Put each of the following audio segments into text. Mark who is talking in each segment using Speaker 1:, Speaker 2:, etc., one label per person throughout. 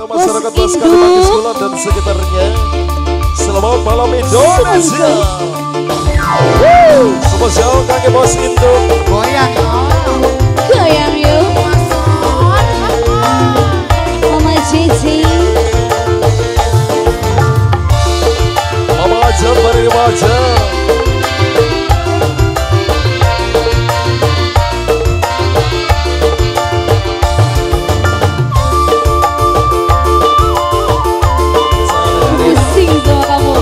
Speaker 1: ke masyarakat luas sekali Bangkis Kulon dan sekitarnya. Selamat malam Indonesia. Spesial kaki bos Indo.
Speaker 2: Goyang
Speaker 3: Goyang yuk Mama Cici
Speaker 1: Mama aja bari aja.
Speaker 3: Pusing sama kamu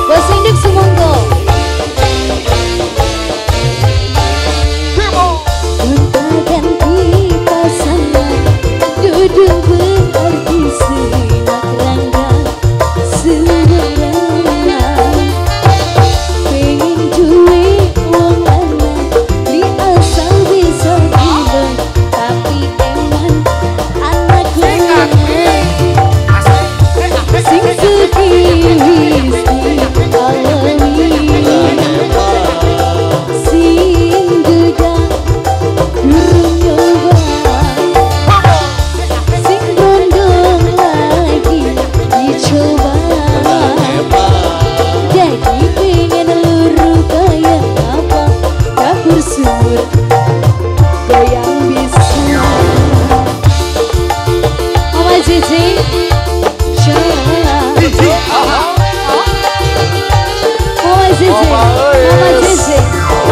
Speaker 3: Bos Induk Sumonggo ganti pasangan duduk berarti senak rangga sebenarnya pengen duit wong lanang di asal bisa bilang tapi emang anak lanang sing sekiris di alami sing gedang durung nyoba sing rondong lagi dicoba jadi pengen luru kayak apa dapur sumur goyang bisa Mama Cici Mama Cici Mama Cici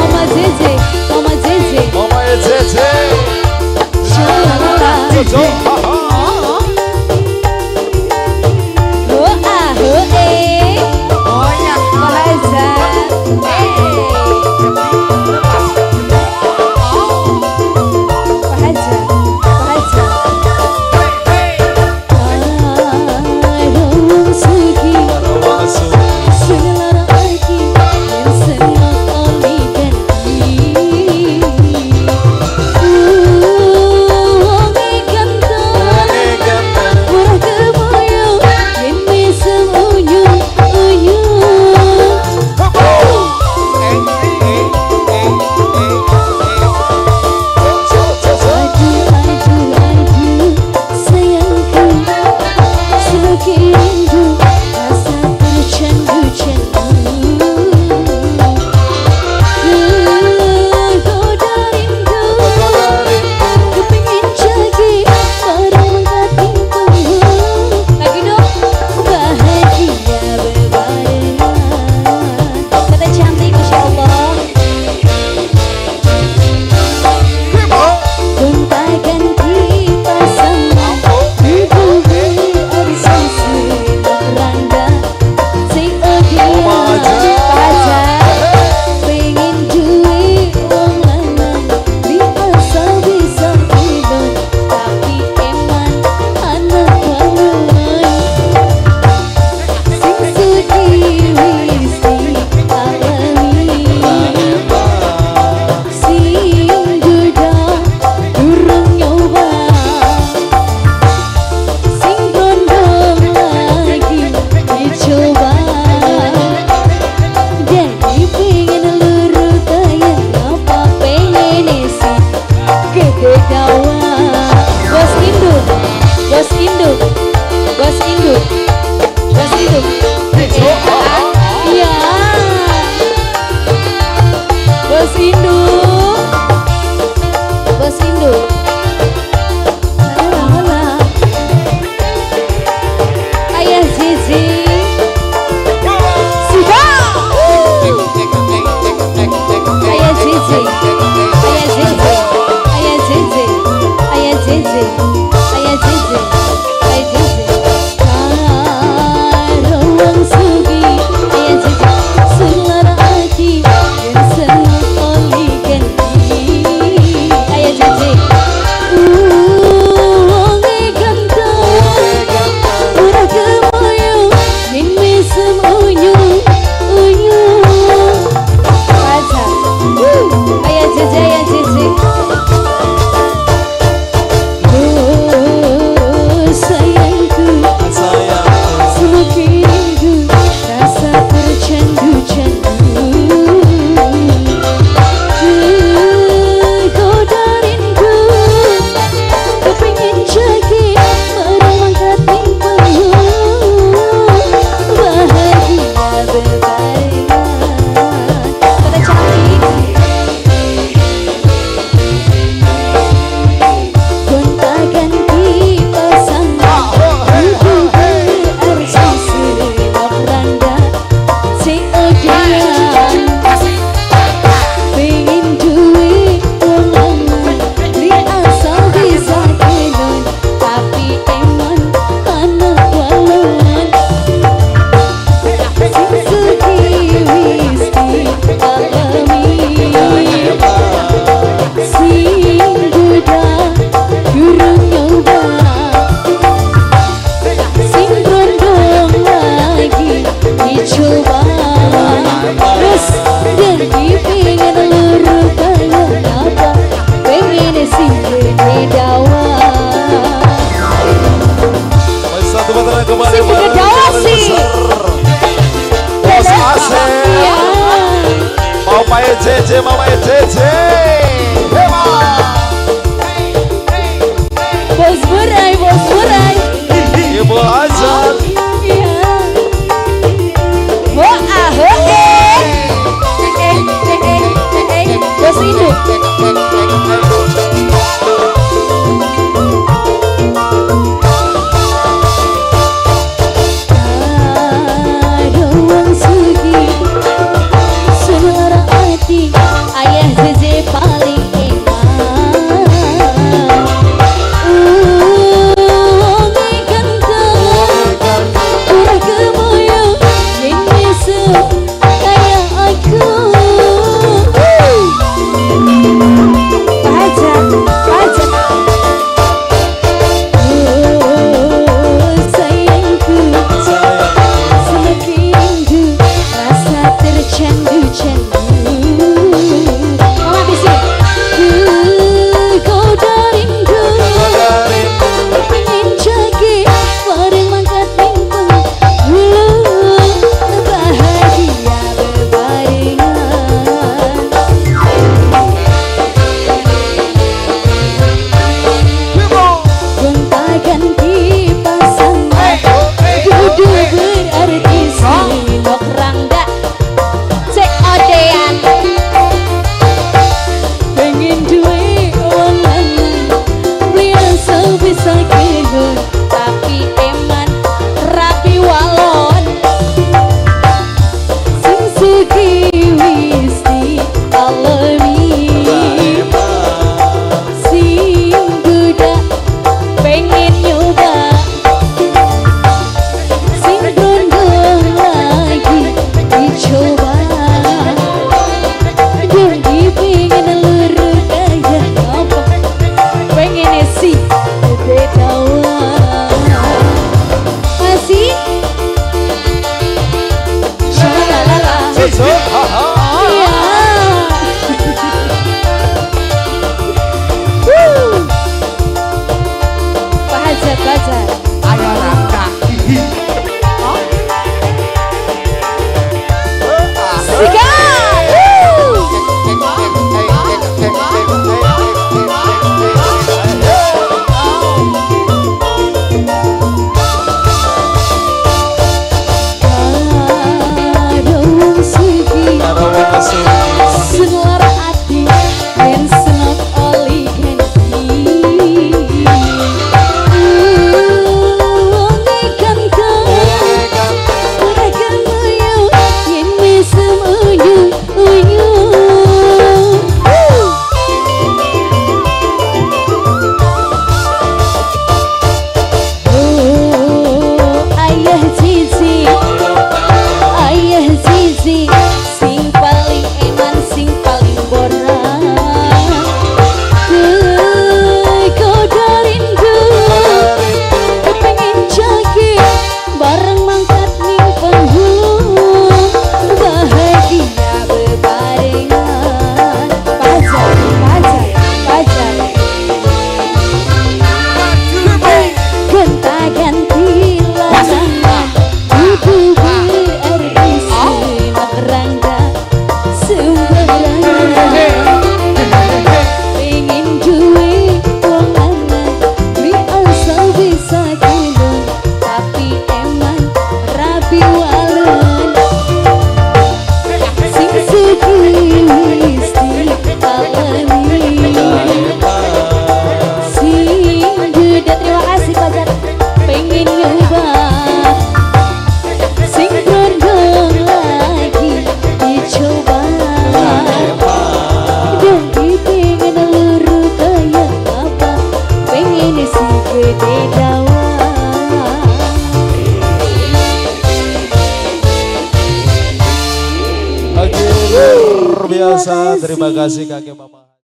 Speaker 3: Mama Cici Mama Cici
Speaker 1: Mama Ece. Jojo. JJ, Mama JJ.
Speaker 3: Bos Burai, Bos Burai.
Speaker 1: Ibu Azan.
Speaker 3: Iya. Ho ah ho Bos Rindu. Ada wong sugi, selera hati, ayah JJ paling enak. Wongi ganteng, urah kemoyo, ini kayak aku. Pajak, pajak. Sayangku, semakin rindu, rasa tercandu-candu. Mama bisik. Kau rindu, pengen jagi, bareng mangkat minggu. Bahagia berbarengan. Gonta-ganti pasangan, kudu berarti sinok rangga. Cek odean, pengen duwe wong lanang, biasa bisa kehon, tapi eman rapi walon. Sing sugih wis dialami, sing budak pengen nyoba, sing gondong lagi dicoba. Jadi pengen luru kaya apa, pengen sih gede tawa. Masih shalalala.
Speaker 1: Susu, haha.
Speaker 3: Iya. Bahagia, bahagia.
Speaker 2: Ayo Rangga.
Speaker 3: Sikat. Ada wong sugi,
Speaker 1: Ada wong sugi.
Speaker 3: selera hati, dan senok oli ganti. Wongi ganteng, urah kemoyo, yen wis unyu-unyu. Ayah JJ, ayah JJ, sing paling eman, sing paling borak. Kau rindu, pengen jagi, bareng mangkat ning penghulu. Bahagia berbarengan. Pajak, pajak, pajak. Gonta-ganti pasangan, kudu berarti sinok rangga sembarangan. Pengen duwe wong lanang, biasa bisa gendong, tapi eman rapi walon. Sing sugih wis dialami, sing budak. Terima kasih pacar, pengen nyoba, sing gondong lagi dicoba. Jadi pengen luru kayak apa, pengen si gede dawa.
Speaker 1: Oke, luar biasa. Terima kasih kakek mama.